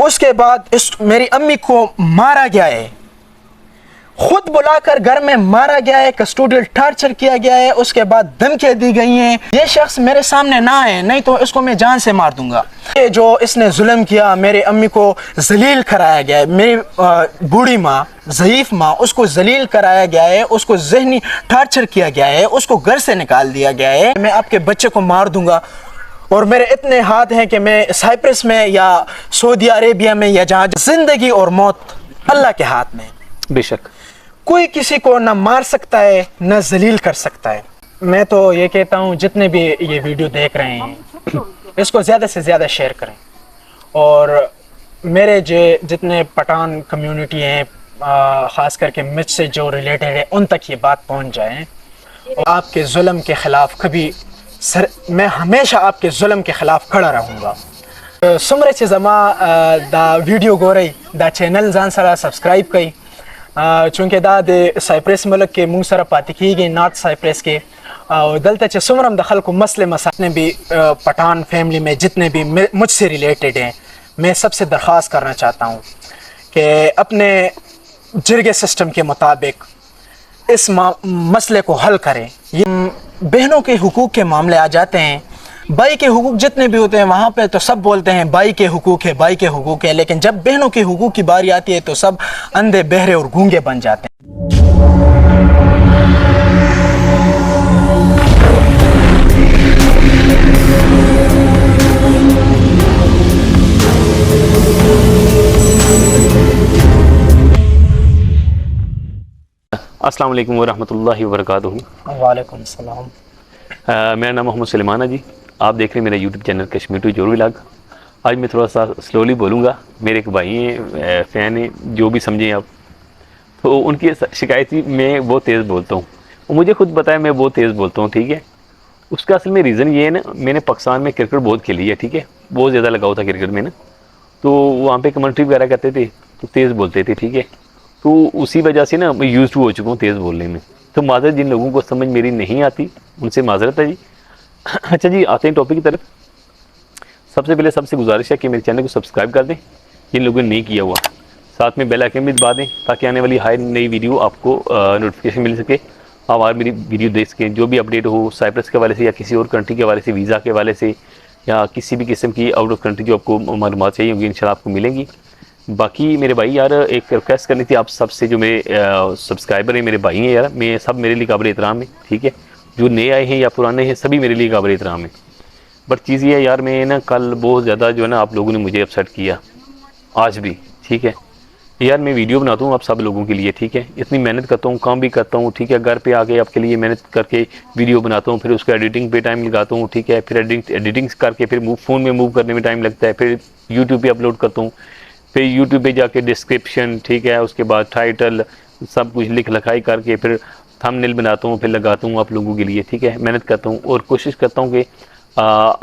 اس کے بعد میری امی کو مارا گیا ہے، خود بلا کر گھر میں مارا گیا ہے، کسٹوڈیل ٹارچر کیا گیا ہے، اس کے بعد دھمکیاں دی گئی ہیں۔ یہ شخص میرے سامنے نہ آئے، نہیں تو اس کو میں جان سے مار دوں گا۔ یہ جو اس نے ظلم کیا، میری امی کو ذلیل کرایا گیا ہے، میری بوڑھی ماں، ضعیف ماں، اس کو ذلیل کرایا گیا ہے، اس کو ذہنی ٹارچر کیا گیا ہے، اس کو گھر سے نکال دیا گیا ہے۔ میں آپ کے بچے کو مار دوں گا، اور میرے اتنے ہاتھ ہیں کہ میں سائپرس میں یا سعودی عربیہ میں یا جہاں، زندگی اور موت اللہ کے ہاتھ میں۔ بے شک کوئی کسی کو نہ مار سکتا ہے نہ ذلیل کر سکتا ہے۔ میں تو یہ کہتا ہوں جتنے بھی یہ ویڈیو دیکھ رہے ہیں اس کو زیادہ سے زیادہ شیئر کریں، اور میرے جتنے پٹھان کمیونٹی ہیں خاص کر کے مجھ سے جو ریلیٹڈ ہے ان تک یہ بات پہنچ جائیں۔ اور آپ کے ظلم کے خلاف میں ہمیشہ آپ کے ظلم کے خلاف کھڑا رہوں گا۔ سمرے چھ زما دا ویڈیو گورئی دا چینل زان سرا سبسکرائب کئی، چونکہ دا دے سائپرس ملک کے منگ سرا پاتی کی گئی، نارتھ سائپرس کے دلتا چھ سمرم دا خلق مسئلے مسائل بھی پٹھان فیملی میں جتنے بھی مجھ سے ریلیٹڈ ہیں، میں سب سے درخواست کرنا چاہتا ہوں کہ اپنے جرگے سسٹم کے مطابق اس مسئلے کو حل کریں۔ یہ بہنوں کے حقوق کے معاملے آ جاتے ہیں، بھائی کے حقوق جتنے بھی ہوتے ہیں وہاں پہ تو سب بولتے ہیں بھائی کے حقوق ہے، بھائی کے حقوق ہے، لیکن جب بہنوں کے حقوق کی باری آتی ہے تو سب اندھے بہرے اور گونگے بن جاتے ہیں۔ السلام علیکم ورحمۃ اللہ وبرکاتہ۔ وعلیکم السلام۔ میرا نام محمد سلیمان ہے جی، آپ دیکھ رہے ہیں میرا یوٹیوب چینل کشمیر ٹو جوہر ولاگ۔ آج میں تھوڑا سا سلولی بولوں گا، میرے ایک بھائی ہیں، فین ہیں، جو بھی سمجھیں آپ، تو ان کی شکایت ہی میں بہت تیز بولتا ہوں، اور مجھے خود پتا ہے میں بہت تیز بولتا ہوں، ٹھیک ہے۔ اس کا اصل میں ریزن یہ ہے نا، میں نے پاکستان میں کرکٹ بہت کھیلی ہے، ٹھیک ہے، بہت زیادہ لگاؤ تھا کرکٹ میں نا، تو وہاں پہ کمنٹری وغیرہ کرتے تھے تو تیز بولتے تھے، ٹھیک ہے، تو اسی وجہ سے نا میں یوز ٹو ہو چکا ہوں تیز بولنے میں، تو معذرت جن لوگوں کو سمجھ میری نہیں آتی ان سے معذرت ہے جی۔ اچھا جی، آتے ہیں ٹاپک کی طرف۔ سب سے پہلے سب سے گزارش ہے کہ میرے چینل کو سبسکرائب کر دیں جن لوگوں نے نہیں کیا ہوا، ساتھ میں بیل آئکن بھی دبا دیں تاکہ آنے والی ہر نئی ویڈیو آپ کو نوٹیفیکیشن مل سکے، آپ اور میری ویڈیو دیکھ سکیں، جو بھی اپڈیٹ ہو سائپرس کے حوالے سے یا کسی اور کنٹری کے حوالے سے، ویزا کے حوالے سے یا کسی بھی قسم کی آؤٹ آف کنٹری جو آپ کو معلومات چاہیے ہوں گی انشاءاللہ آپ کو ملیں گی۔ باقی میرے بھائی یار ایک ریکویسٹ کرنی تھی آپ سب سے، جو میرے سبسکرائبر ہیں، میرے بھائی ہیں یار، میں سب میرے لیے قابل احترام ہے، ٹھیک ہے، جو نئے آئے ہیں یا پرانے ہیں سبھی میرے لیے قابل احترام ہے، بٹ چیز یہ ہے یار میں نا کل بہت زیادہ جو ہے نا آپ لوگوں نے مجھے اپسیٹ کیا، آج بھی، ٹھیک ہے یار، میں ویڈیو بناتا ہوں آپ سب لوگوں کے لیے، ٹھیک ہے، اتنی محنت کرتا ہوں، کام بھی کرتا ہوں، ٹھیک ہے، گھر پہ آ کے آپ کے لیے محنت کر کے ویڈیو بناتا ہوں، پھر اس کا ایڈیٹنگ پہ ٹائم لگاتا ہوں، ٹھیک ہے، پھر ایڈیٹنگ کر کے پھر فون میں موو کرنے میں ٹائم لگتا ہے، پھر یوٹیوب پہ اپلوڈ کرتا ہوں، پھر یوٹیوب پہ جا کے ڈسکرپشن، ٹھیک ہے، اس کے بعد ٹائٹل سب کچھ لکھ لکھائی کر کے پھر تھمبنیل بناتا ہوں، پھر لگاتا ہوں آپ لوگوں کے لیے، ٹھیک ہے، محنت کرتا ہوں اور کوشش کرتا ہوں کہ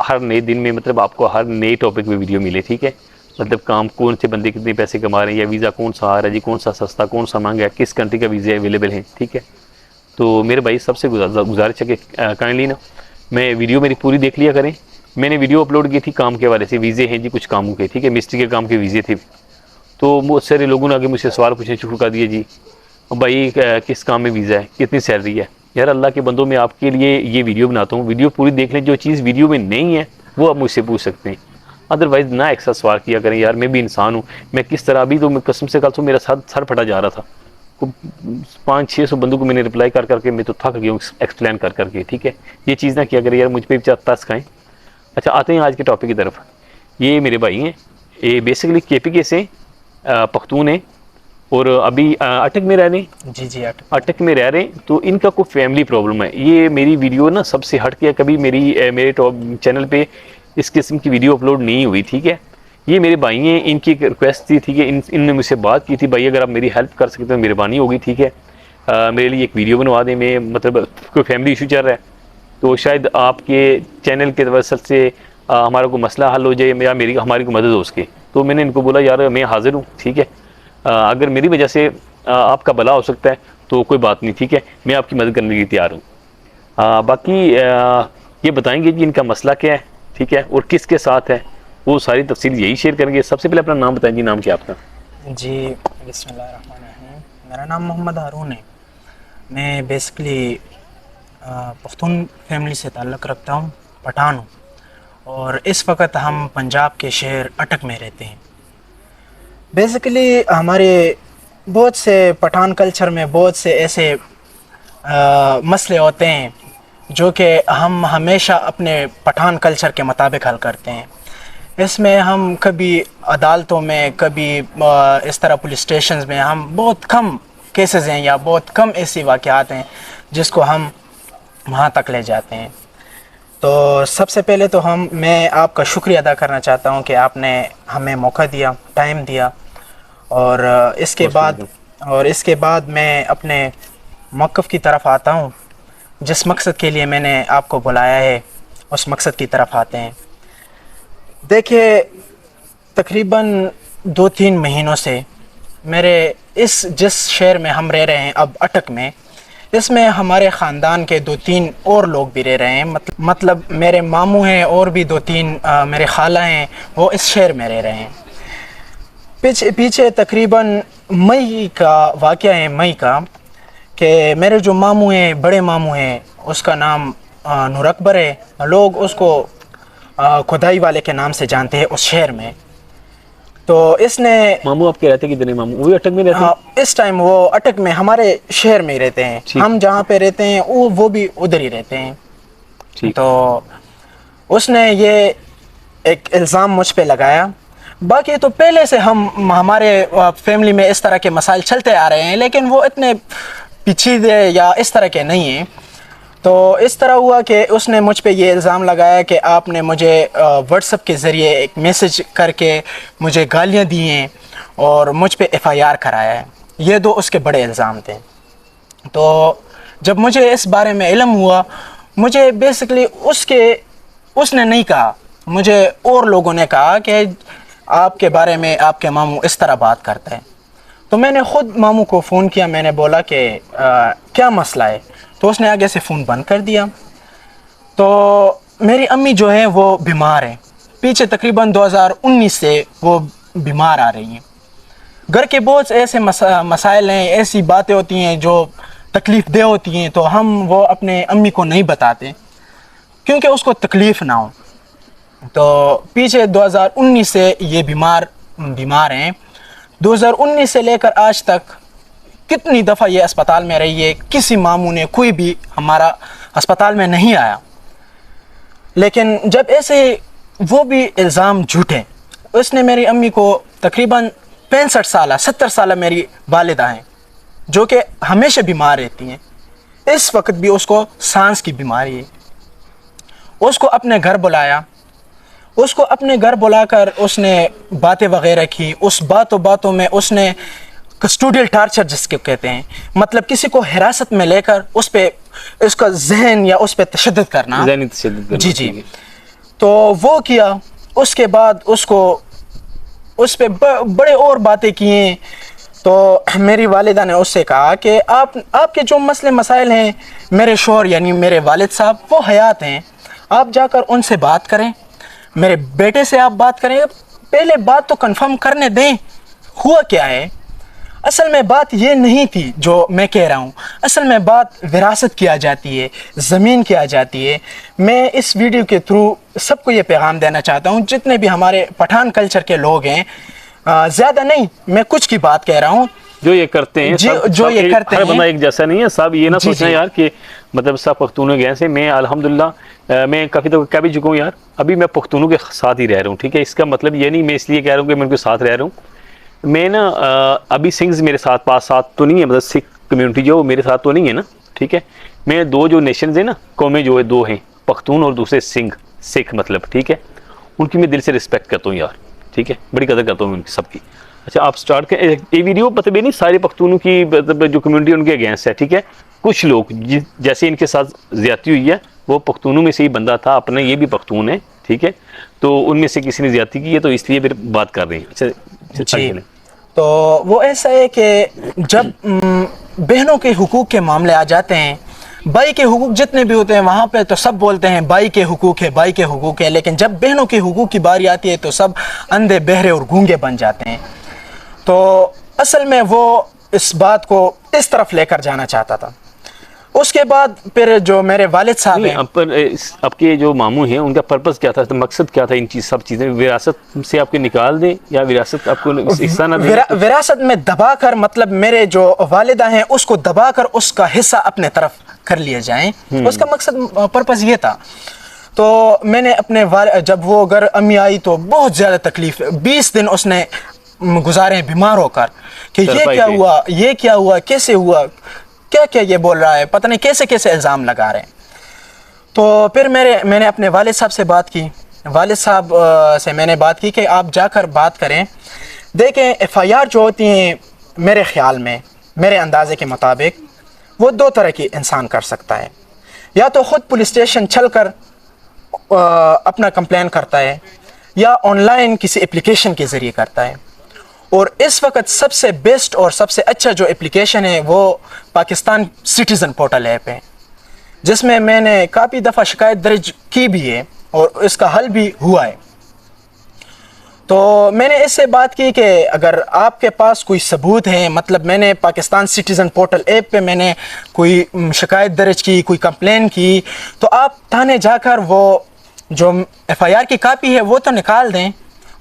ہر نئے دن میں مطلب آپ کو ہر نئے ٹاپک پہ ویڈیو ملے، ٹھیک ہے، مطلب کام کون سے بندے کتنے پیسے کما رہے ہیں، یا ویزا کون سا آ رہا ہے جی، کون سا سستا کون سا مہنگا ہے، کس کنٹری کا ویزا اویلیبل ہے، ٹھیک ہے۔ تو میرے بھائی سب سے گزارش ہے کہ کائنڈلی نا میں ویڈیو میری پوری دیکھ لیا کریں۔ میں نے ویڈیو اپلوڈ کی تھی کام کے حوالے سے، ویزے ہیں جی کچھ کاموں کے، ٹھیک ہے، مسٹری کے کام کے ویزے تھے، تو بہت سارے لوگوں نے آگے مجھ سے سوال پوچھنے شروع کر دیے جی بھائی کس کام میں ویزا ہے، کتنی سیلری ہے، یار اللہ کے بندوں میں آپ کے لیے یہ ویڈیو بناتا ہوں، ویڈیو پوری دیکھ لیں، جو چیز ویڈیو میں نہیں ہے وہ آپ مجھ سے پوچھ سکتے ہیں، ادروائز نہ ایکسٹرا سوال کیا کریں یار، میں بھی انسان ہوں، میں کس طرح بھی تو میں قسم سے کل تو میرا سر پھٹا جا رہا تھا، 500-600 بندوں کو میں نے رپلائی کر کر کے میں تو تھک گیا ہوں ایکسپلین کر کر کے، ٹھیک ہے، یہ چیز نہ کیا کریں یار، مجھ پہ بھی ترس کھائیں۔ اچھا آتے ہیں آج کے ٹاپک کی طرف۔ یہ میرے بھائی ہیں، یہ بیسکلی کے پی کے سے پختون ہیں اور ابھی اٹک میں رہ رہے ہیں، جی اٹک میں رہ رہے ہیں، تو ان کا کوئی فیملی پرابلم ہے۔ یہ میری ویڈیو نا سب سے ہٹ کے کبھی میرے چینل پہ اس قسم کی ویڈیو اپلوڈ نہیں ہوئی، ٹھیک ہے، یہ میرے بھائی ہیں، ان کی ایک ریکویسٹ تھی، ٹھیک ہے، ان نے مجھ سے بات کی تھی بھائی اگر آپ میری ہیلپ کر سکتے تو مہربانی ہوگی، ٹھیک ہے، میرے لیے ایک ویڈیو بنوا دیں، میں مطلب کوئی فیملی ایشو چل رہا ہے تو شاید آپ کے چینل کے توسط سے ہمارا کوئی مسئلہ حل ہو جائے یا ہماری کوئی مدد ہو سکے۔ تو میں نے ان کو بولا یار میں حاضر ہوں، ٹھیک ہے، اگر میری وجہ سے آپ کا بھلا ہو سکتا ہے تو کوئی بات نہیں، ٹھیک ہے، میں آپ کی مدد کرنے کے لیے تیار ہوں۔ باقی یہ بتائیں گے کہ ان کا مسئلہ کیا ہے، ٹھیک ہے، اور کس کے ساتھ ہے، وہ ساری تفصیل یہی شیئر کریں گے. سب سے پہلے اپنا نام بتائیں جی, نام کیا آپ کا؟ جی بسم اللہ الرحمن الرحیم. میرا نام محمد ہارون ہے. میں بیسکلی پختون فیملی سے تعلق رکھتا ہوں, پٹھان ہوں, اور اس وقت ہم پنجاب کے شہر اٹک میں رہتے ہیں. بیسکلی ہمارے بہت سے پٹھان کلچر میں بہت سے ایسے مسئلے ہوتے ہیں جو کہ ہم ہمیشہ اپنے پٹھان کلچر کے مطابق حل کرتے ہیں. اس میں ہم کبھی عدالتوں میں, کبھی اس طرح پولیس اسٹیشنز میں, ہم بہت کم کیسز ہیں یا بہت کم ایسی واقعات ہیں جس کو ہم وہاں تک لے جاتے ہیں. تو سب سے پہلے تو میں آپ کا شکریہ ادا کرنا چاہتا ہوں کہ آپ نے ہمیں موقع دیا, ٹائم دیا, اور اس کے بعد میں اپنے موقف کی طرف آتا ہوں. جس مقصد کے لیے میں نے آپ کو بلایا ہے اس مقصد کی طرف آتے ہیں. دیکھیے, تقریباً 2-3 مہینوں سے جس شہر میں ہم رہ رہے ہیں اب, اٹک میں, اس میں ہمارے خاندان کے 2-3 اور لوگ بھی رہ رہے ہیں. مطلب میرے ماموں ہیں اور بھی 2-3 میرے خالہ ہیں, وہ اس شہر میں رہ رہے ہیں. پیچھے تقریباً مئی کا واقعہ ہے, مئی کا, کہ میرے جو ماموں ہیں, بڑے ماموں ہیں, اس کا نام نور اکبر ہے. لوگ اس کو کھدائی والے کے نام سے جانتے ہیں اس شہر میں. تو اس نے ماموں آپ کے رہتے کدھر ہیں؟ ماموں وہی اٹک میں رہتے ہیں اس ٹائم, وہ اٹک میں ہمارے شہر میں ہی رہتے ہیں. ہم جہاں پہ رہتے ہیں وہ بھی ادھر ہی رہتے ہیں. تو اس نے یہ ایک الزام مجھ پہ لگایا. باقی تو پہلے سے ہمارے فیملی میں اس طرح کے مسائل چلتے آ رہے ہیں, لیکن وہ اتنے پیچیدے یا اس طرح کے نہیں ہیں. تو اس طرح ہوا کہ اس نے مجھ پہ یہ الزام لگایا کہ آپ نے مجھے واٹس ایپ کے ذریعے ایک میسج کر کے مجھے گالیاں دی ہیں اور مجھ پہ FIR کرایا ہے. یہ 2 اس کے بڑے الزام تھے. تو جب مجھے اس بارے میں علم ہوا, مجھے بیسکلی اس نے نہیں کہا, مجھے اور لوگوں نے کہا کہ آپ کے بارے میں آپ کے ماموں اس طرح بات کرتے ہیں. تو میں نے خود ماموں کو فون کیا. میں نے بولا کہ کیا مسئلہ ہے؟ تو اس نے آگے سے فون بند کر دیا. تو میری امی جو ہیں وہ بیمار ہیں. پیچھے تقریباً 2019 سے وہ بیمار آ رہی ہیں. گھر کے بہت ایسے مسائل ہیں, ایسی باتیں ہوتی ہیں جو تکلیف دہ ہوتی ہیں, تو ہم وہ اپنے امی کو نہیں بتاتے کیونکہ اس کو تکلیف نہ ہو. تو پیچھے 2019 سے یہ بیمار ہیں. 2019 سے لے کر آج تک کتنی دفعہ یہ اسپتال میں رہی ہے, کسی ماموں نے کوئی بھی ہمارا اسپتال میں نہیں آیا. لیکن جب ایسے وہ بھی الزام جھوٹے, اس نے میری امی کو تقریباً 70 سالہ میری والدہ ہیں جو کہ ہمیشہ بیمار رہتی ہیں. اس وقت بھی اس کو سانس کی بیماری ہے. اس کو اپنے گھر بلایا, اس کو اپنے گھر بلا کر اس نے باتیں وغیرہ کی. اس باتوں میں اس نے کسٹوڈیل ٹارچر جس کو کہتے ہیں, مطلب کسی کو حراست میں لے کر اس کا ذہن یا اس پہ تشدد کرنا, ذہنی تشدد کرنا. جی. تو وہ کیا. اس کے بعد اس پہ بڑے اور باتیں کی ہیں. تو میری والدہ نے اس سے کہا کہ آپ کے جو مسائل ہیں, میرے شوہر یعنی میرے والد صاحب وہ حیات ہیں, آپ جا کر ان سے بات کریں, میرے بیٹے سے آپ بات کریں. پہلے بات تو کنفرم کرنے دیں ہوا کیا ہے. اصل میں بات یہ نہیں تھی جو میں کہہ رہا ہوں. اصل میں بات وراثت کی آ جاتی ہے, زمین کی آ جاتی ہے. میں اس ویڈیو کے تھرو سب کو یہ پیغام دینا چاہتا ہوں, جتنے بھی ہمارے پٹھان کلچر کے لوگ ہیں, زیادہ نہیں, میں کچھ کی بات کہہ رہا ہوں, جو یہ کرتے ہیں, جو یہ کرتے ہیں. ہر بندہ ایک جیسا نہیں ہے. سب یہ نہ سوچنا یار کہ مطلب سب پختونوں کے سے. میں الحمدللہ میں کافی دفعہ کہہ بھی چکا ہوں یار, ابھی میں پختونوں کے ساتھ ہی رہ رہا ہوں. ٹھیک ہے, اس کا مطلب یہ نہیں میں اس لیے کہہ رہا ہوں کہ میں ان کے ساتھ رہ رہا ہوں. میں نا ابھی سنگز میرے ساتھ تو نہیں ہے, مطلب سکھ کمیونٹی جو میرے ساتھ تو نہیں ہے نا. ٹھیک ہے, میں 2 جو نیشنز ہیں نا, قومیں جو ہے 2 ہیں, پختون اور دوسرے سکھ مطلب. ٹھیک ہے, ان کی میں دل سے رسپیکٹ کرتا ہوں یار. ٹھیک ہے, بڑی قدر کرتا ہوں ان کی سب کی. اچھا آپ سٹارٹ کریں. یہ ویڈیو مطلب یہ نہیں سارے پختونوں کی مطلب جو کمیونٹی ان کے اگینسٹ ہے. ٹھیک ہے, کچھ لوگ جیسے ان کے ساتھ زیادتی ہوئی ہے, وہ پختونوں میں سے ہی بندہ تھا اپنا, یہ بھی پختون ہے. ٹھیک ہے, تو ان میں سے کسی نے زیادتی کی ہے, تو اس لیے پھر بات کر رہے ہیں. اچھا جی. تو وہ ایسا ہے کہ جب بہنوں کے حقوق کے معاملے آ جاتے ہیں, भाई के हुकूक जितने भी होते हैं वहाँ पे तो सब बोलते हैं भाई के हुकूक है, भाई के हुकूक है, लेकिन जब बहनों के हुकूक की बारी आती है तो सब अंधे बहरे और गूंगे बन जाते हैं। तो असल में वो इस बात को इस तरफ लेकर जाना चाहता था। उसके बाद फिर जो मेरे वालिद साहब हैं, आपके जो मामू हैं उनका पर्पस क्या था, तो मकसद क्या था इन सब चीज़ें, विरासत से आपके निकाल दें या विरासत आपको हिस्सा ना दें? विरासत में दबाकर, मतलब मेरे जो वालिदा हैं उसको दबाकर उसका हिस्सा अपने तरफ कर लिए जाएं, उसका मकसद पर्पस ये था। तो मैंने अपने जब वो घर अम्मी आई तो बहुत ज़्यादा तकलीफ, 20 दिन उसने गुजारे बीमार होकर कि ये क्या हुआ, कैसे हुआ, क्या क्या ये बोल रहा है, पता नहीं कैसे कैसे इल्ज़ाम लगा रहे हैं। तो फिर मैंने अपने वालिद साहब से बात की, वालिद साहब से मैंने बात की कि आप जाकर बात करें, देखें FIR जो होती हैं मेरे ख़्याल में, मेरे अंदाज़े के मुताबिक वो 2 तरह की इंसान कर सकता है, या तो ख़ुद पुलिस स्टेशन चल कर अपना कंप्लेन करता है, या ऑनलाइन किसी एप्लीकेशन के ज़रिए करता है। और इस वक्त सबसे बेस्ट और सबसे अच्छा जो एप्लीकेशन है वो पाकिस्तान सिटीज़न पोर्टल ऐप है, जिसमें मैंने काफ़ी दफ़ा शिकायत दर्ज की भी है और इसका हल भी हुआ है। तो मैंने इससे बात की कि अगर आपके पास कोई सबूत है, मतलब मैंने पाकिस्तान सिटीज़न पोर्टल ऐप पे मैंने कोई शिकायत दर्ज की, कोई कंप्लेन की, तो आप थाने जाकर वो जो FIR की कापी है वो तो निकाल दें,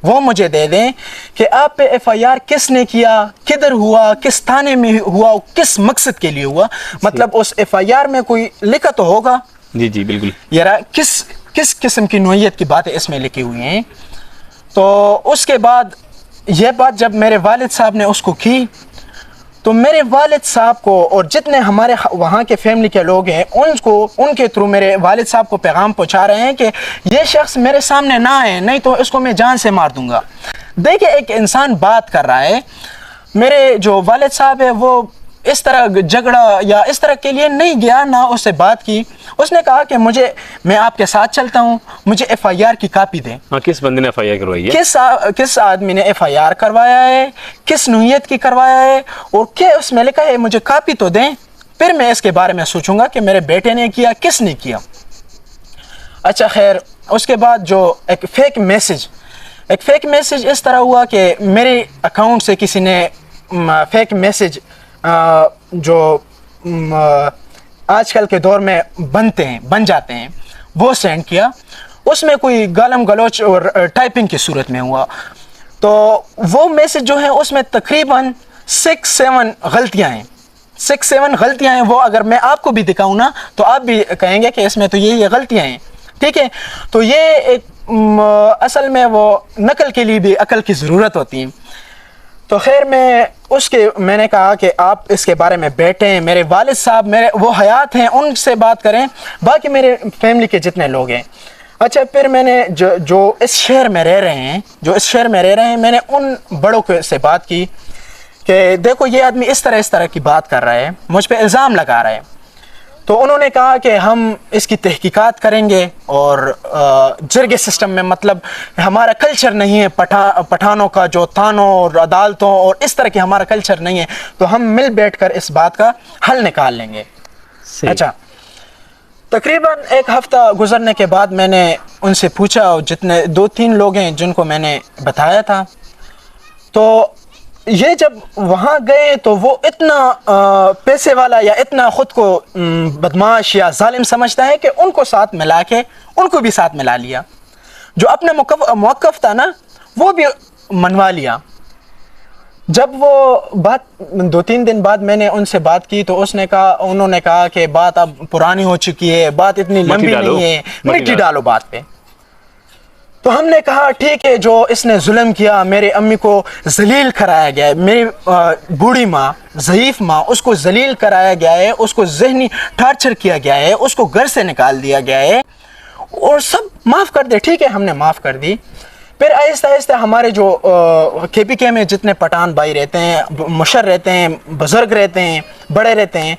वो मुझे दे दें कि आप पे FIR किसने किया, किधर हुआ, किस थाने में हुआ, किस मकसद के लिए हुआ, मतलब उस FIR में कोई लिखा तो होगा। जी जी बिल्कुल, यार किस किस्म की नौइयत की बातें इसमें लिखी हुई हैं। तो उसके बाद यह बात जब मेरे वालिद साहब ने उसको की, तो मेरे वालिद साहब को और जितने हमारे वहाँ के फैमिली के लोग हैं उनके थ्रू मेरे वालिद साहब को पैगाम पहुँचा रहे हैं कि ये शख्स मेरे सामने ना आए, नहीं तो इसको मैं जान से मार दूंगा। देखिए, एक इंसान बात कर रहा है, मेरे जो वालिद साहब है वो इस तरह झगड़ा या इस तरह के लिए नहीं गया, ना उससे बात की। उसने कहा कि मैं आपके साथ चलता हूँ, मुझे FIR की कापी दें। हाँ, किस बंदे ने FIR करवाई है, किस आदमी ने FIR करवाया है, किस नौइयत की करवाया है, और क्या उसमें लिखा है, मुझे कापी तो दें, फिर मैं इसके बारे में सोचूंगा कि मेरे बेटे ने किया, किसने किया। अच्छा खैर, उसके बाद जो एक फेक मैसेज इस तरह हुआ कि मेरे अकाउंट से किसी ने फेक मैसेज जो आजकल के दौर में बन जाते हैं वो सेंड किया। उसमें कोई गालम गलोच और टाइपिंग की सूरत में हुआ। तो वो मैसेज जो है उसमें तकरीबन 6-7 गलतियां हैं। वो अगर मैं आपको भी दिखाऊं ना तो आप भी कहेंगे कि इसमें तो ये गलतियां हैं, ठीक है। तो ये असल में वो नकल के लिए भी अकल की ज़रूरत होती है। तो खैर मैंने कहा कि आप इसके बारे में बैठें, मेरे वालिद साहब मेरे वो हयात हैं, उनसे बात करें, बाकी मेरे फैमिली के जितने लोग हैं। अच्छा, फिर मैंने जो इस शहर में रह रहे हैं मैंने उन बड़ों से बात की कि देखो ये आदमी इस तरह की बात कर रहा है, मुझ पे इल्ज़ाम लगा रहा है। तो उन्होंने कहा कि हम इसकी तहकीकात करेंगे और जरगे सिस्टम में, मतलब हमारा कल्चर नहीं है पठानों का जो थानों और अदालतों और इस तरह की हमारा कल्चर नहीं है, तो हम मिल बैठकर इस बात का हल निकाल लेंगे। अच्छा, तकरीबन 1 हफ्ता गुजरने के बाद मैंने उनसे पूछा, जितने 2-3 लोग हैं जिनको मैंने बताया था, तो ये जब वहाँ गए तो वो इतना पैसे वाला या इतना ख़ुद को बदमाश या जालिम समझता है कि उनको साथ मिला के उनको भी साथ मिला लिया। जो अपना मौक़िफ़ था ना वो भी मनवा लिया। जब वो बात 2-3 दिन बाद मैंने उनसे बात की तो उन्होंने कहा कि बात अब पुरानी हो चुकी है, बात इतनी लंबी नहीं है, मिट्टी डालो बात पे। तो हमने कहा ठीक है, जो इसने जुल्म किया, मेरे अम्मी को जलील कराया गया है, मेरी बूढ़ी माँ, ज़ईफ़ माँ, उसको जलील कराया गया है, उसको ज़हनी टार्चर किया गया है, उसको घर से निकाल दिया गया है, और सब माफ़ कर दे। ठीक है, हमने माफ़ कर दी। फिर आहिस्ता आहिस्ता हमारे जो KPK में जितने पठान भाई रहते हैं, मुशर रहते हैं, बुज़ुर्ग रहते हैं, बड़े रहते हैं,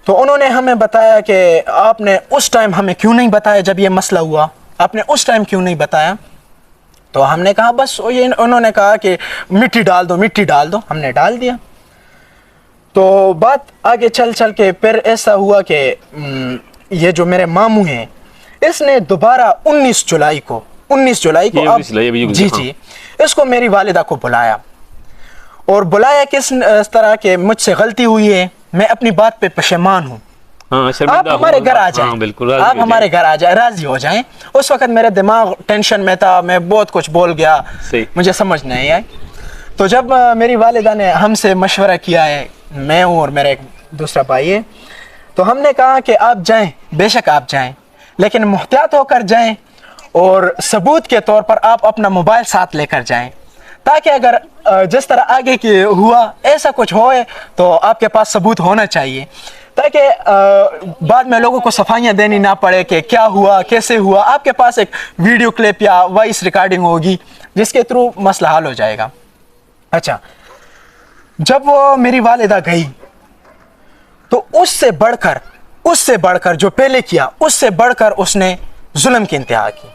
तो उन्होंने हमें बताया कि आपने उस टाइम हमें क्यों नहीं बताया, जब ये मसला हुआ आपने उस टाइम क्यों नहीं बताया। तो हमने कहा बस ये, उन्होंने कहा कि मिट्टी डाल दो, हमने डाल दिया। तो बात आगे चल चल के फिर ऐसा हुआ कि ये जो मेरे मामू हैं, इसने दोबारा 19 जुलाई को ये अब 19 जुलाई अभी जी जी इसको मेरी वालिदा को बुलाया, और बुलाया किस तरह के मुझसे गलती हुई है, मैं अपनी बात पे पशेमान हूँ, हाँ, आप हमारे घर आ जाएं, हाँ, बिल्कुल राज़ी आप हो हमारे घर आ जाए, राजी हो जाएं। उस वक्त मेरा दिमाग टेंशन में था, मैं बहुत कुछ बोल गया, सही। मुझे समझ नहीं आई। तो जब मेरी वालिदा ने हमसे मशवरा किया है, मैं हूँ और मेरा एक दूसरा भाई है, तो हमने कहा कि आप जाएं, बेशक आप जाएं, लेकिन मुहतियात होकर जाएं, और सबूत के तौर पर आप अपना मोबाइल साथ लेकर जाएं, ताकि अगर जिस तरह आगे की हुआ ऐसा कुछ होए तो आपके पास सबूत होना चाहिए, ताकि बाद में लोगों को सफाइयाँ देनी ना पड़े कि क्या हुआ कैसे हुआ। आपके पास एक वीडियो क्लिप या वॉइस रिकॉर्डिंग होगी जिसके थ्रू मसला हल हो जाएगा। अच्छा, जब वो मेरी वालिदा गई तो उससे बढ़कर जो पहले किया, उससे बढ़कर उसने जुल्म की इंतहा की,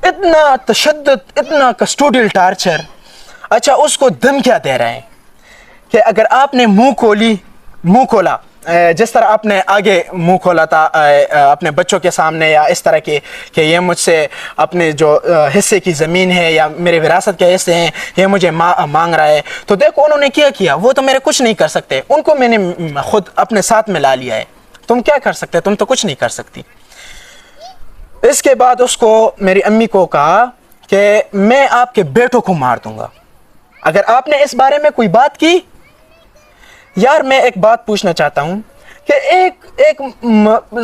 इतना तशद्दुद, इतना कस्टोडियल टार्चर। अच्छा, उसको धमकियाँ दे रहे हैं कि अगर आपने मुंह खोला जिस तरह आपने आगे मुंह खोला था अपने बच्चों के सामने, या इस तरह के कि ये मुझसे अपने जो हिस्से की ज़मीन है या मेरे विरासत के हिस्से हैं ये मुझे मांग रहा है, तो देखो उन्होंने क्या किया, वो तो मेरे कुछ नहीं कर सकते, उनको मैंने खुद अपने साथ में ला लिया है, तुम क्या कर सकते, तुम तो कुछ नहीं कर सकती। इसके बाद उसको मेरी अम्मी को कहा कि मैं आपके बेटों को मार दूंगा अगर आपने इस बारे में कोई बात की। यार, मैं एक बात पूछना चाहता हूँ कि एक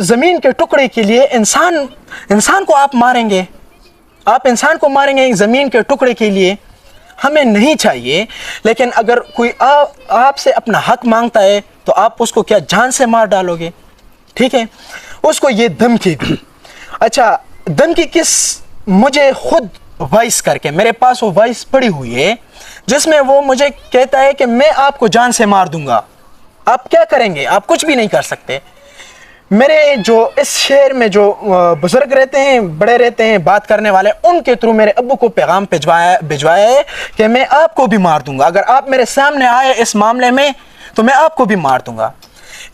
ज़मीन के टुकड़े के लिए इंसान को आप मारेंगे, आप इंसान को मारेंगे एक ज़मीन के टुकड़े के लिए, हमें नहीं चाहिए। लेकिन अगर कोई आपसे अपना हक मांगता है तो आप उसको क्या जान से मार डालोगे? ठीक है, उसको ये धमकी दी। अच्छा, धमकी किस, मुझे खुद वॉइस करके, मेरे पास वो वॉइस पड़ी हुई है जिसमें वो मुझे कहता है कि मैं आपको जान से मार दूंगा, आप क्या करेंगे, आप कुछ भी नहीं कर सकते। मेरे जो इस शहर में जो बुजुर्ग रहते हैं, बड़े रहते हैं, बात करने वाले, उनके थ्रू मेरे अब्बू को पैगाम भिजवाया है कि मैं आपको भी मार दूंगा, अगर आप मेरे सामने आए इस मामले में तो मैं आपको भी मार दूंगा।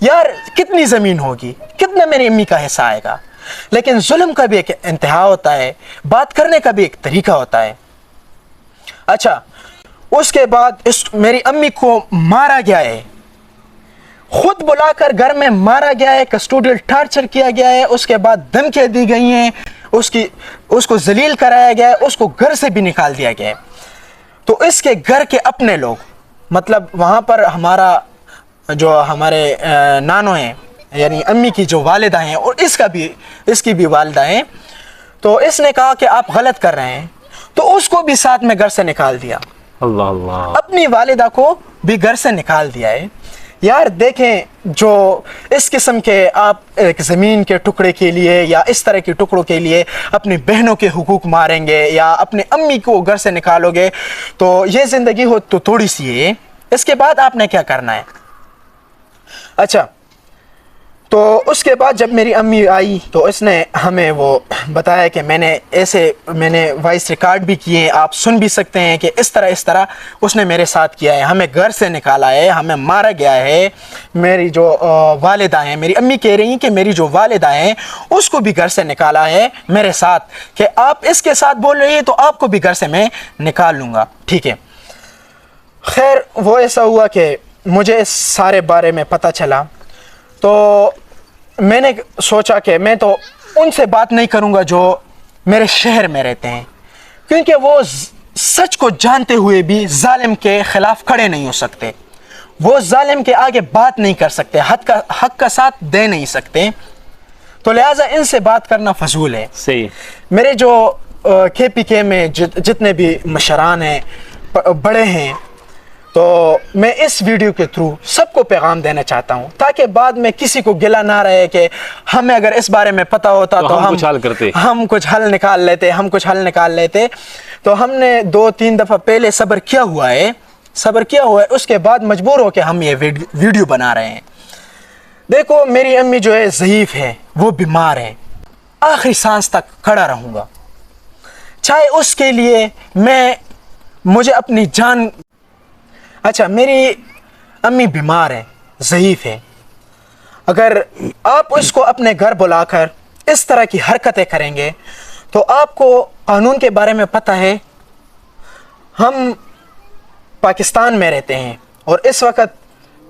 यार, कितनी ज़मीन होगी, कितना मेरी अम्मी का हिस्सा आएगा। लेकिन जुल्म का भी एक इंतहा होता है, बात करने का भी एक तरीका होता है। अच्छा, उसके बाद मेरी अम्मी को मारा गया है, खुद बुलाकर घर में मारा गया है, कस्टोडियल टार्चर किया गया है, उसके बाद धमकियां दी गई हैं, उसको जलील कराया गया है, उसको घर से भी निकाल दिया गया है। तो इसके घर के अपने लोग, मतलब वहाँ पर हमारे नानो हैं, यानी अम्मी की जो वालिदा हैं, और इसकी भी वालिदा हैं, तो इसने कहा कि आप गलत कर रहे हैं, तो उसको भी साथ में घर से निकाल दिया। अल्लाह अल्लाह, अपनी वालिदा को भी घर से निकाल दिया है। यार देखें, जो इस किस्म के आप एक ज़मीन के टुकड़े के लिए या इस तरह के टुकड़ों के लिए अपनी बहनों के हुकूक मारेंगे या अपने अम्मी को घर से निकालोगे, तो ये ज़िंदगी हो तो थोड़ी सी है। इसके बाद आपने क्या करना है? अच्छा, तो उसके बाद जब मेरी अम्मी आई तो इसने हमें वो बताया कि मैंने वॉइस रिकॉर्ड भी किए, आप सुन भी सकते हैं कि इस तरह उसने मेरे साथ किया है, हमें घर से निकाला है, हमें मारा गया है। मेरी जो वालिदा हैं, मेरी अम्मी कह रही हैं कि मेरी जो वालिदा हैं उसको भी घर से निकाला है मेरे साथ, कि आप इसके साथ बोल रही है तो आपको भी घर से मैं निकाल लूँगा। ठीक है, खैर वो ऐसा हुआ कि मुझे इस सारे बारे में पता चला, तो मैंने सोचा कि मैं तो उनसे बात नहीं करूंगा जो मेरे शहर में रहते हैं, क्योंकि वो सच को जानते हुए भी जालिम के खिलाफ खड़े नहीं हो सकते, वो जालिम के आगे बात नहीं कर सकते, हक का साथ दे नहीं सकते, तो लिहाजा इनसे बात करना फजूल है। सही। मेरे जो KPK में जितने भी मशरान हैं, बड़े हैं, तो मैं इस वीडियो के थ्रू सबको पैगाम देना चाहता हूं, ताकि बाद में किसी को गिला ना रहे कि हमें अगर इस बारे में पता होता तो हम कुछ हल निकाल लेते। तो हमने 2-3 दफ़ा पहले सब्र किया हुआ है, उसके बाद मजबूर हो के हम ये वीडियो बना रहे हैं। देखो, मेरी अम्मी जो है ज़ईफ़ है, वो बीमार है, आखिरी सांस तक खड़ा रहूँगा, चाहे उसके लिए मुझे अपनी जान। अच्छा, मेरी अम्मी बीमार है, ज़ईफ़ है, अगर आप उसको अपने घर बुलाकर इस तरह की हरकतें करेंगे तो आपको कानून के बारे में पता है। हम पाकिस्तान में रहते हैं और इस वक्त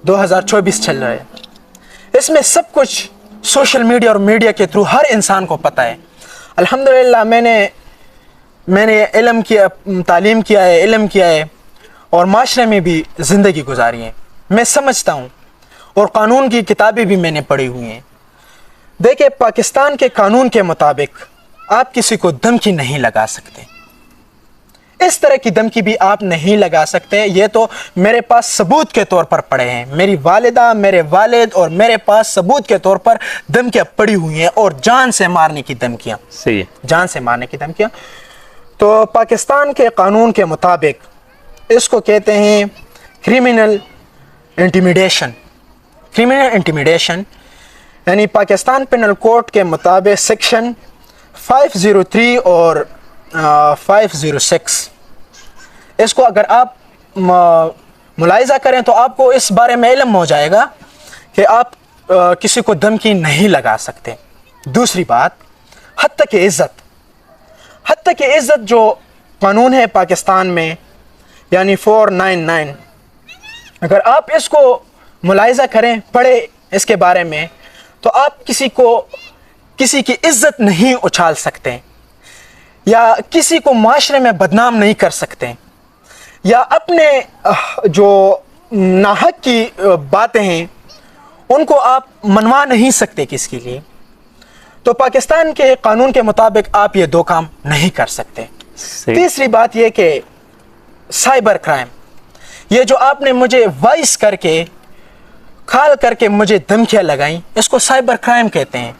2024 चल रहा है। इसमें सब कुछ सोशल मीडिया और मीडिया के थ्रू हर इंसान को पता है। अल्हम्दुलिल्लाह मैंने इल्म किया, तालीम किया है, इल्म किया है और माशरे में भी ज़िंदगी गुजारी है। मैं समझता हूँ और कानून की किताबें भी मैंने पढ़ी हुई हैं। देखिए, पाकिस्तान के कानून के मुताबिक आप किसी को धमकी नहीं लगा सकते, इस तरह की धमकी भी आप नहीं लगा सकते। ये तो मेरे पास सबूत के तौर पर पड़े हैं, मेरी वालिदा, मेरे वालिद और मेरे पास सबूत के तौर पर धमकियाँ पड़ी हुई हैं और जान से मारने की धमकियाँ। सही है, जान से मारने की धमकियाँ। तो पाकिस्तान के कानून के मुताबिक इसको कहते हैं क्रिमिनल इंटिमिडेशन। क्रिमिनल इंटिमिडेशन यानी पाकिस्तान पेनल कोड के मुताबिक सेक्शन 503 और 506, इसको अगर आप मुलाहिजा करें तो आपको इस बारे में इल्म हो जाएगा कि आप किसी को धमकी नहीं लगा सकते। दूसरी बात, हद तक इज़्ज़त। हद तक इज़्ज़त जो कानून है पाकिस्तान में यानी 499, अगर आप इसको मुलाहिजा करें, पढ़े इसके बारे में, तो आप किसी की इज़्ज़त नहीं उछाल सकते या किसी को माशरे में बदनाम नहीं कर सकते या अपने जो नाहक की बातें हैं उनको आप मनवा नहीं सकते किसके लिए। तो पाकिस्तान के कानून के मुताबिक आप ये दो काम नहीं कर सकते। तीसरी बात ये कि साइबर क्राइम, ये जो आपने मुझे वॉइस करके कॉल करके मुझे धमकियाँ लगाई, इसको साइबर क्राइम कहते हैं।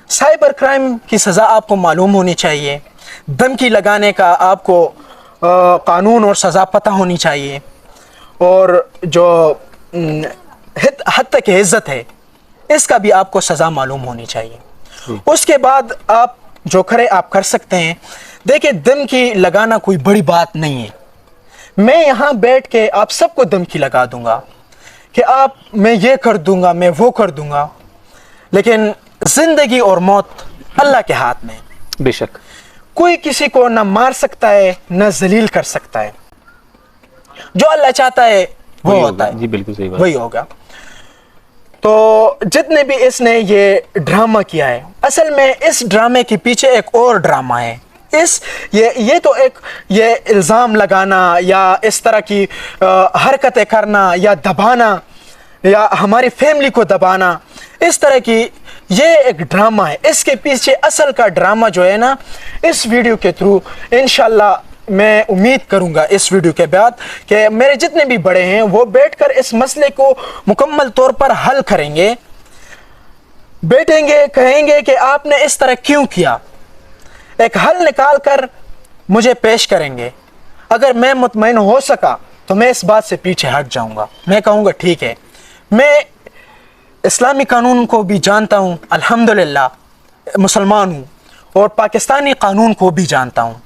साइबर क्राइम की सज़ा आपको मालूम होनी चाहिए। धमकी लगाने का आपको कानून और सज़ा पता होनी चाहिए और जो हद तक इज़्ज़त है इसका भी आपको सज़ा मालूम होनी चाहिए। उसके बाद आप जो करे आप कर सकते हैं। देखिए, धमकी लगाना कोई बड़ी बात नहीं है। मैं यहाँ बैठ के आप सबको धमकी लगा दूंगा कि मैं ये कर दूंगा, मैं वो कर दूंगा, लेकिन ज़िंदगी और मौत अल्लाह के हाथ में। बेशक कोई किसी को ना मार सकता है ना जलील कर सकता है। जो अल्लाह चाहता है वो होता है। जी बिल्कुल सही बात, वही होगा। तो जितने भी इसने ये ड्रामा किया है, असल में इस ड्रामे के पीछे एक और ड्रामा है। ये तो ये इल्ज़ाम लगाना या इस तरह की हरकतें करना या दबाना या हमारी फैमिली को दबाना, इस तरह की ये एक ड्रामा है। इसके पीछे असल का ड्रामा जो है ना, इस वीडियो के थ्रू इंशाल्लाह मैं उम्मीद करूंगा इस वीडियो के बाद कि मेरे जितने भी बड़े हैं वो बैठकर इस मसले को मुकम्मल तौर पर हल करेंगे, बैठेंगे, कहेंगे कि आपने इस तरह क्यों किया, एक हल निकाल कर मुझे पेश करेंगे। अगर मैं मुतमईन हो सका तो मैं इस बात से पीछे हट जाऊंगा। मैं कहूँगा ठीक है, मैं इस्लामी कानून को भी जानता हूँ, अल्हम्दुलिल्लाह मुसलमान हूँ, और पाकिस्तानी कानून को भी जानता हूँ।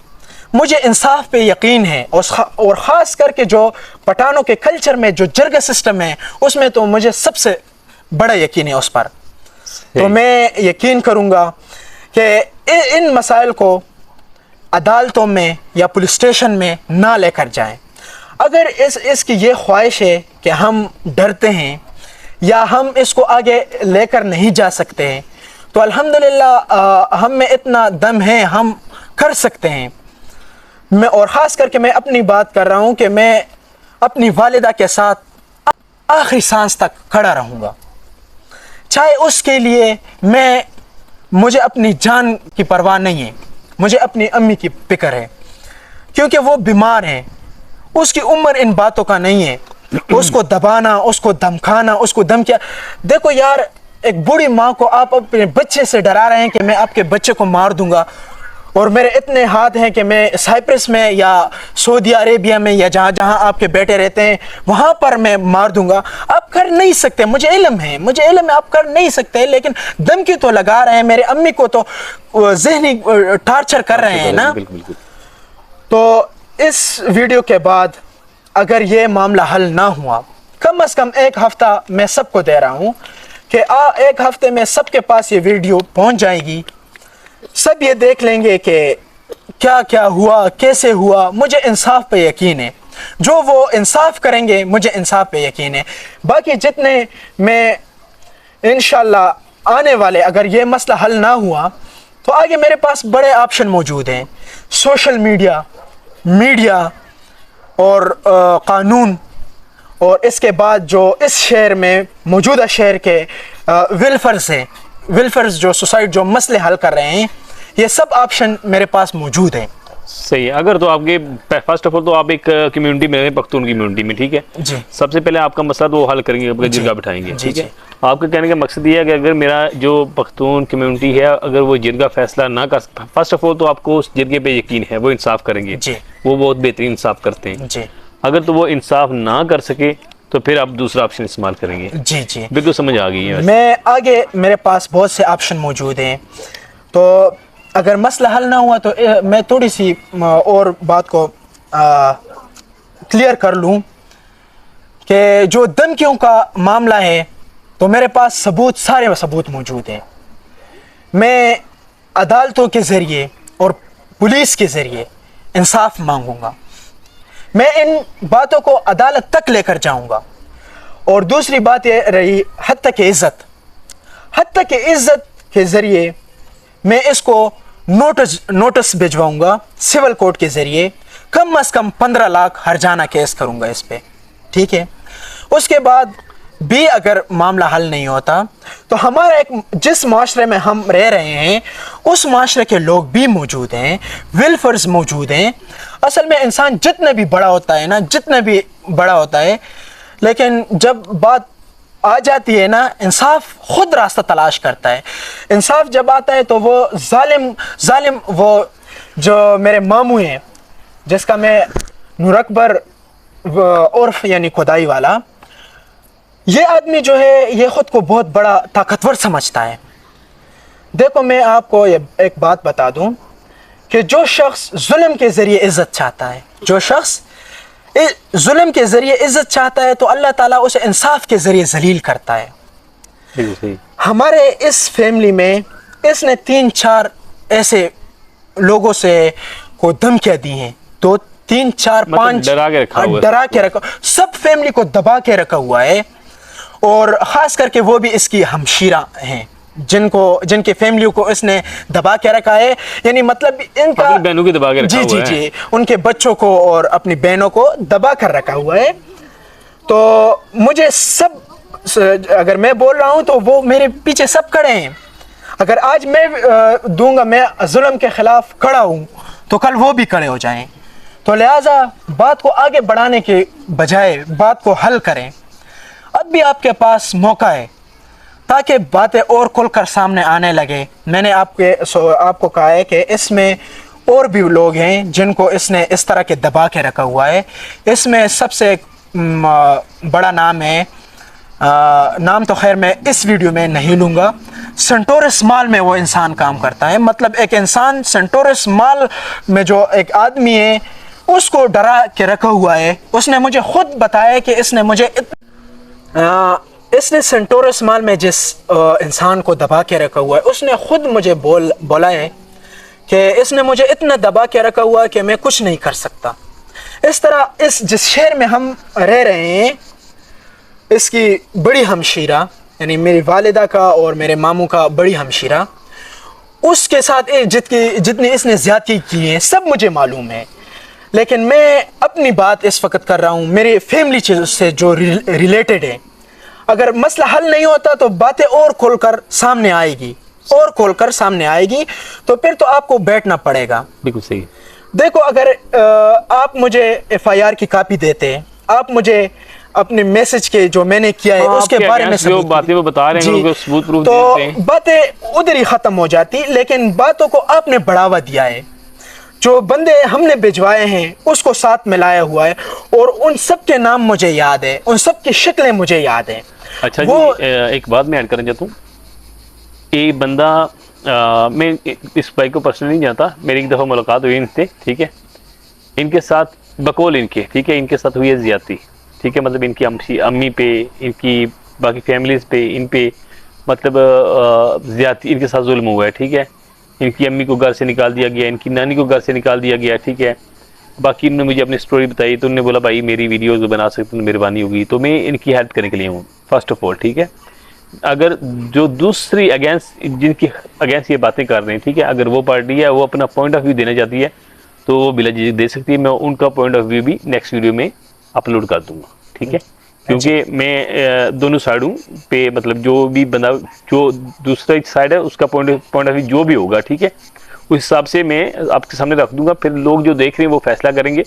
मुझे इंसाफ पे यकीन है और ख़ास करके जो पठानों के कल्चर में जो जरगा सिस्टम है उसमें तो मुझे सबसे बड़ा यकीन है उस पर। तो मैं यकीन करूँगा कि इन मसाइल को अदालतों में या पुलिस स्टेशन में ना लेकर जाएं। अगर इसकी ये ख्वाहिश है कि हम डरते हैं या हम इसको आगे लेकर नहीं जा सकते हैं, तो अल्हम्दुलिल्लाह हम में इतना दम है, हम कर सकते हैं। मैं और ख़ास करके मैं अपनी बात कर रहा हूँ कि मैं अपनी वालिदा के साथ आखिरी सांस तक खड़ा रहूँगा, चाहे उसके लिए मुझे अपनी जान की परवाह नहीं है, मुझे अपनी अम्मी की फिक्र है, क्योंकि वो बीमार है, उसकी उम्र इन बातों का नहीं है। उसको दबाना, उसको धमकाना, उसको धमकिया। देखो यार, एक बूढ़ी माँ को आप अपने बच्चे से डरा रहे हैं कि मैं आपके बच्चे को मार दूंगा, और मेरे इतने हाथ हैं कि मैं साइप्रस में या सऊदी अरेबिया में या जहाँ जहाँ आपके बेटे रहते हैं वहाँ पर मैं मार दूंगा। आप कर नहीं सकते, मुझे इल्म है, आप कर नहीं सकते, लेकिन धमकी तो लगा रहे हैं। मेरे अम्मी को तो ज़हनी टार्चर कर रहे हैं ना। तो इस वीडियो के बाद अगर ये मामला हल ना हुआ, कम से कम एक हफ्ता मैं सबको दे रहा हूँ कि एक हफ्ते में सबके पास ये वीडियो पहुँच जाएगी, सब ये देख लेंगे कि क्या क्या हुआ, कैसे हुआ। मुझे इंसाफ पे यकीन है, जो वो इंसाफ करेंगे मुझे इंसाफ पे यकीन है। बाकी जितने मैं इंशाल्लाह आने वाले, अगर ये मसला हल ना हुआ तो आगे मेरे पास बड़े ऑप्शन मौजूद हैं, सोशल मीडिया और कानून, और इसके बाद जो इस शहर में मौजूदा शहर के वेलफेयर्स जो सोसाइटी जो मसले हल कर रहे हैं, ये सब ऑप्शन मेरे पास मौजूद हैं। सही है। अगर तो आपके फर्स्ट ऑफ ऑल तो आप एक कम्युनिटी में हैं, पख्तून कम्युनिटी में, ठीक है जी। सबसे पहले आपका मसला तो वो हल करेंगे, आपका जिरगा बिठाएंगे, ठीक है। आपके कहने का मकसद ये है कि अगर मेरा जो पख्तून कम्युनिटी है, अगर वो जिरगा फैसला ना कर, फर्स्ट ऑफ ऑल तो आपको उस जिरगे पे यकीन है वो इंसाफ करेंगे जी। वो बहुत बेहतरीन इंसाफ करते हैं जी। अगर तो वो इंसाफ ना कर सके तो फिर आप दूसरा ऑप्शन इस्तेमाल करेंगे। जी जी, बिल्कुल समझ आ गई है। मैं आगे मेरे पास बहुत से ऑप्शन मौजूद हैं, तो अगर मसला हल ना हुआ तो मैं थोड़ी सी और बात को क्लियर कर लूँ कि जो धमकियों का मामला है, तो मेरे पास सारे सबूत मौजूद हैं। मैं अदालतों के ज़रिए और पुलिस के ज़रिए इंसाफ मांगूंगा, मैं इन बातों को अदालत तक लेकर जाऊंगा। और दूसरी बात ये रही हद तक इज़्ज़त के ज़रिए मैं इसको नोटिस भिजवाऊंगा सिविल कोर्ट के ज़रिए, कम से कम 15 लाख हर्जाना केस करूंगा इस पे, ठीक है। उसके बाद भी अगर मामला हल नहीं होता तो हमारा जिस माशरे में हम रह रहे हैं उस माशरे के लोग भी मौजूद हैं, वेलफेयर्स मौजूद हैं। असल में इंसान जितना भी बड़ा होता है लेकिन जब बात आ जाती है ना, इंसाफ खुद रास्ता तलाश करता है। इंसाफ जब आता है तो वो जालिम वो जो मेरे मामू हैं, जिसका मैं नूर अकबर उर्फ यानी खुदाई वाला, ये आदमी जो है ये खुद को बहुत बड़ा ताकतवर समझता है। देखो मैं आपको ये एक बात बता दूं कि जो शख्स जुल्म के ज़रिए इज़्ज़त चाहता है, जो शख्स जुल्म के ज़रिए इज़्ज़त चाहता है, तो अल्लाह ताला उसे इंसाफ के ज़रिए जलील करता है। हमारे इस फैमिली में इसने 3-4 ऐसे लोगों से को धमकियाँ दी हैं, तो 3-4-5 डरा के रखा, सब फैमिली को दबा के रखा हुआ है। और ख़ास करके वो भी इसकी हमशीरा हैं जिनके फैमिलियों को इसने दबा के रखा है, यानी मतलब इनका अपनी बहनों की दबा के रखा हुआ है। जी, उनके बच्चों को और अपनी बहनों को दबा कर रखा हुआ है। तो मुझे सब, अगर मैं बोल रहा हूँ तो वो मेरे पीछे सब खड़े हैं। अगर आज मैं दूंगा, मैं जुल्म के खिलाफ खड़ा हूँ, तो कल वो भी खड़े हो जाएं। तो लिहाजा बात को आगे बढ़ाने के बजाय बात को हल करें। अब भी आपके पास मौका है ताकि बातें और खुलकर सामने आने लगे। मैंने आपको कहा है कि इसमें और भी लोग हैं जिनको इसने इस तरह के दबा के रखा हुआ है। इसमें सबसे बड़ा नाम है, नाम तो खैर मैं इस वीडियो में नहीं लूँगा। सेंटोरस मॉल में वो इंसान काम करता है, मतलब एक इंसान सेंटोरस मॉल में जो एक आदमी है उसको डरा के रखा हुआ है। उसने मुझे खुद बताया कि इसने सेंटोरस मॉल में जिस इंसान को दबा के रखा हुआ है, उसने खुद मुझे बोला है कि इसने मुझे इतना दबा के रखा हुआ है कि मैं कुछ नहीं कर सकता। इस तरह जिस शहर में हम रह रहे हैं, इसकी बड़ी हमशीरा यानी मेरी वालिदा का और मेरे मामू का बड़ी हमशीरा, उसके साथ जितनी इसने ज़्यादती की है सब मुझे मालूम है। लेकिन मैं अपनी बात इस वक्त कर रहा हूँ मेरी फैमिली से जो रिलेटेड है। अगर मसला हल नहीं होता तो बातें और खोलकर सामने आएगी, तो फिर तो आपको बैठना पड़ेगा। बिल्कुल सही। देखो, अगर आप मुझे FIR की कॉपी देते, आप मुझे अपने मैसेज के जो मैंने किया है उसके बारे में जो बातें वो बता रहे हैं सबूत प्रूफ देते हैं, तो बातें उधर ही ख़त्म हो जाती। लेकिन बातों को आपने बढ़ावा दिया है, जो बंदे हमने भिजवाए हैं उसको साथ मिलाया हुआ है, और उन सब के नाम मुझे याद है, उन सब की शक्लें मुझे याद हैं। अच्छा जी, एक बात मैं ऐड करना चाहता हूँ। एक बंदा, मैं इस भाई को पर्सनली नहीं जानता, मेरी एक दफ़ा मुलाकात हुई इनसे, ठीक है। इनके साथ बकौल इनके, ठीक है, इनके साथ हुई है ज़्यादती, ٹھیک ہے. مطلب ان کی امی پہ، ان کی باقی فیملیز پہ، ان پہ مطلب زیادتی ان کے ساتھ ظلم ہوا ہے. ٹھیک ہے. ان کی امی کو گھر سے نکال دیا گیا، ان کی نانی کو گھر سے نکال دیا گیا. ٹھیک ہے. باقی انہوں نے مجھے اپنی سٹوری بتائی تو انہوں نے بولا بھائی میری ویڈیوز بنا سکتے ہیں، مہربانی ہوگی. تو میں ان کی ہیلپ کرنے کے لیے ہوں فرسٹ آف آل. ٹھیک ہے. اگر جو دوسری اگینسٹ جن کی اگینسٹ یہ باتیں کر رہے ہیں، ٹھیک ہے، اگر وہ پارٹی ہے وہ اپنا پوائنٹ آف ویو دینا چاہتی ہے تو وہ بلا جھجک دے سکتی ہے. میں ان کا پوائنٹ آف ویو بھی نیکسٹ ویڈیو میں اپلوڈ کر دوں گا. ٹھیک ہے. کیونکہ میں دونوں سائڈوں پہ مطلب جو بھی بندہ جو دوسرا سائڈ ہے اس کا پوائنٹ آف ویو جو بھی ہوگا، ٹھیک ہے، اس حساب سے میں آپ کے سامنے رکھ دوں گا. پھر لوگ جو دیکھ رہے ہیں وہ فیصلہ کریں گے.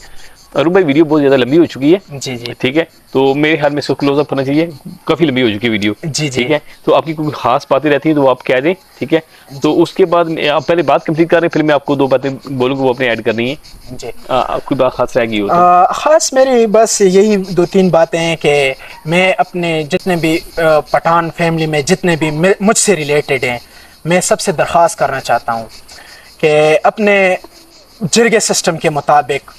ارون بھائی ویڈیو بہت زیادہ لمبی ہو چکی ہے. جی جی ٹھیک ہے. تو میرے خیال میں اس کو کلوز اپ کرنا چاہیے، کافی لمبی ہو چکی ہے ویڈیو. جی جی ٹھیک ہے. تو آپ کی کوئی خاص باتیں رہتی ہیں تو وہ آپ کہہ دیں. ٹھیک ہے. تو اس کے بعد آپ پہلے بات کمپلیٹ کر رہے ہیں، پھر میں آپ کو 2 باتیں بولوں گا وہ اپنے ایڈ کرنی ہے. جی. آپ کوئی بات خاص رہ گئی ہو تو خاص میری بس یہی 2-3 باتیں ہیں کہ میں اپنے جتنے بھی پٹھان فیملی میں جتنے بھی مجھ سے ریلیٹڈ ہیں، میں سب سے درخواست کرنا چاہتا ہوں کہ اپنے جرگے سسٹم کے مطابق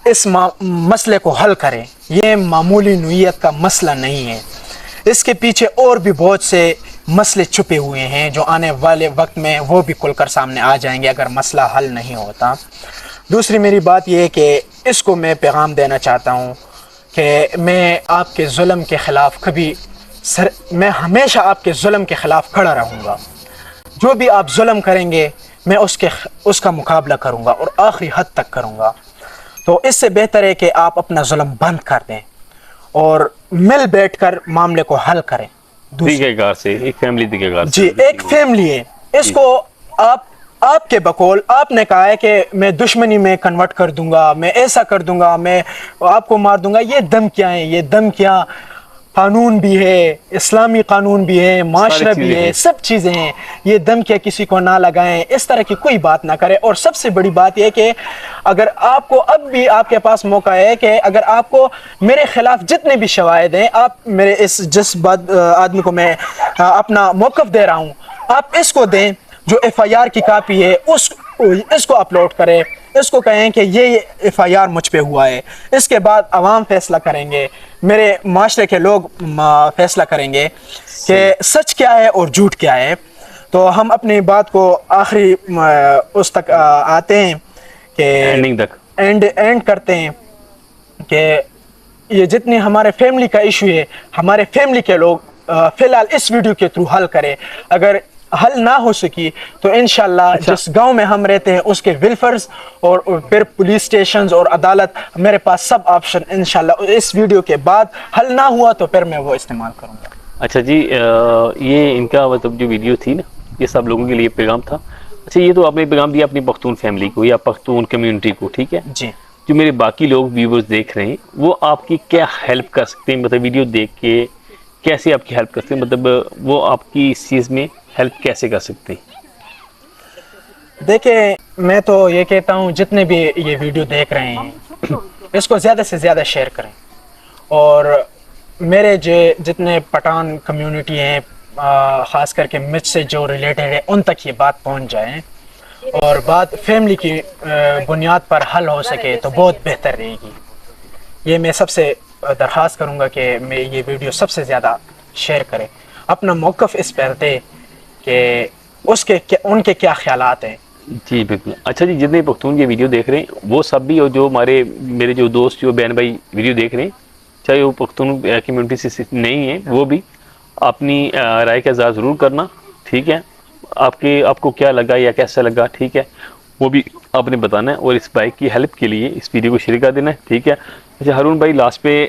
اس مسئلے کو حل کریں. یہ معمولی نوعیت کا مسئلہ نہیں ہے، اس کے پیچھے اور بھی بہت سے مسئلے چھپے ہوئے ہیں جو آنے والے وقت میں وہ بھی کھل کر سامنے آ جائیں گے اگر مسئلہ حل نہیں ہوتا. دوسری میری بات یہ ہے کہ اس کو میں پیغام دینا چاہتا ہوں کہ میں آپ کے ظلم کے خلاف میں ہمیشہ آپ کے ظلم کے خلاف کھڑا رہوں گا. جو بھی آپ ظلم کریں گے میں اس کا مقابلہ کروں گا اور آخری حد تک کروں گا. تو اس سے بہتر ہے کہ آپ اپنا ظلم بند کر دیں اور مل بیٹھ کر معاملے کو حل کریں. طریقہ کار سے ایک فیملی طریقہ کار سے. جی ایک فیملی ہے. اس کو آپ کے بقول آپ نے کہا ہے کہ میں دشمنی میں کنورٹ کر دوں گا، میں ایسا کر دوں گا، میں آپ کو مار دوں گا. یہ دھمکیاں ہیں، یہ دھمکیاں قانون بھی ہے، اسلامی قانون بھی ہے، معاشرہ بھی ہے، سب چیزیں ہیں. یہ دھمکیاں کسی کو نہ لگائیں، اس طرح کی کوئی بات نہ کریں. اور سب سے بڑی بات یہ کہ اگر آپ کو اب بھی آپ کے پاس موقع ہے کہ اگر آپ کو میرے خلاف جتنے بھی شواہد ہیں، آپ میرے جس آدمی کو میں اپنا موقف دے رہا ہوں آپ اس کو دیں، جو FIR کی کاپی ہے اس کو اپلوڈ کریں، اس کو کہیں کہ یہ FIR مجھ پہ ہوا ہے. اس کے بعد عوام فیصلہ کریں گے، میرے معاشرے کے لوگ فیصلہ کریں گے کہ سچ کیا ہے اور جھوٹ کیا ہے. تو ہم اپنی بات کو آخری اس تک آتے ہیں کہ اینڈ کرتے ہیں کہ یہ جتنی ہمارے فیملی کا ایشو ہے ہمارے فیملی کے لوگ فی الحال اس ویڈیو کے تھرو حل کریں. اگر حل نہ ہو سکی تو انشاءاللہ جس گاؤں میں ہم رہتے ہیں اس کے ویلفیئرز اور پھر پولیس اسٹیشنز اور عدالت، میرے پاس سب آپشن انشاءاللہ اس ویڈیو کے بعد حل نہ ہوا تو پھر میں وہ استعمال کروں گا. اچھا جی، یہ ان کا مطلب جو ویڈیو تھی نا یہ سب لوگوں کے لیے پیغام تھا. اچھا یہ تو آپ نے پیغام دیا اپنی پختون فیملی کو یا پختون کمیونٹی کو. ٹھیک ہے. جی. جو میرے باقی لوگ ویورز دیکھ رہے ہیں وہ آپ کی کیا ہیلپ کر سکتے ہیں؟ مطلب ویڈیو دیکھ کے کیسے آپ کی ہیلپ کرتے ہیں؟ مطلب وہ آپ کی اس چیز میں ہیلپ کیسے کر سکتے ہیں؟ دیکھیں میں تو یہ کہتا ہوں جتنے بھی یہ ویڈیو دیکھ رہے ہیں اس کو زیادہ سے زیادہ شیئر کریں اور میرے جتنے پٹھان کمیونٹی ہیں خاص کر کے مجھ سے جو ریلیٹڈ ہے ان تک یہ بات پہنچ جائیں اور بات فیملی کی بنیاد پر حل ہو سکے تو بہت بہتر رہے گی. یہ میں سب سے درخواست کروں گا کہ میں یہ ویڈیو سب سے زیادہ شیئر کریں، اپنا موقف اس پر دے کہ ان کے کیا خیالات ہیں. جی بالکل. اچھا جی، جتنے پختون یہ ویڈیو دیکھ رہے ہیں وہ سب بھی اور جو میرے جو دوست جو بہن بھائی ویڈیو دیکھ رہے ہیں چاہے وہ پختون کمیونٹی سے نہیں ہیں وہ بھی اپنی رائے کا اظہار ضرور کرنا. ٹھیک ہے. آپ کو کیا لگا یا کیسا لگا، ٹھیک ہے، وہ بھی آپ نے بتانا ہے اور اس بائک کی ہیلپ کے لیے اس ویڈیو کو شیئر کر دینا ہے. ٹھیک ہے. اچھا ہارون بھائی لاسٹ پہ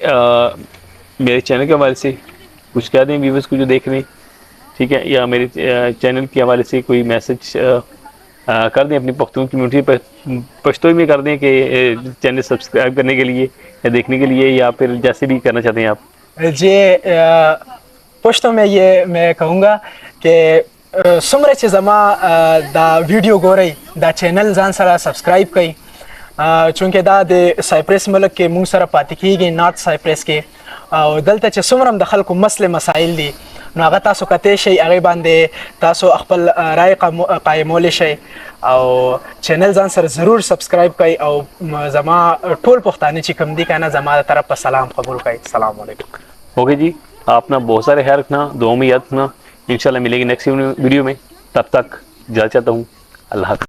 میرے چینل کے حوالے سے کچھ کہہ دیں ویورز کو جو دیکھ رہے ہیں، ٹھیک ہے، یا میرے چینل کے حوالے سے کوئی میسج کر دیں اپنی پختون کمیونٹی پر پشتو میں کر دیں کہ چینل سبسکرائب کرنے کے لیے یا دیکھنے کے لیے یا پھر جیسے بھی کرنا چاہتے ہیں آپ. جی پشتو میں یہ میں کہوں گا کہ سمرے چھ زما دا ویڈیو گورئی دا چینل زان سرا سبسکرائب کئی چونکہ دا د سائپریس ملک کے مونږ سره پاتې کیږي نارتھ سائپریس کې او دلته چې څومره د خلکو مسلې مسایل دي نو هغه تاسو کته شي هغه باندې تاسو خپل رائے قائمول شي او چینل ځان سره ضرور سبسکرایب کړئ او زما ټول پښتانه چې کوم دي کنه زما طرف په سلام قبول کړئ. السلام علیکم. اوکے جی، آپ اپنا بہت سارے خیال رکھنا، دعاؤں میں یاد رکھنا. انشاءاللہ ملیں گے نیکسٹ ویڈیو میں. تب تک اجازت چاہتا ہوں. اللہ حافظ.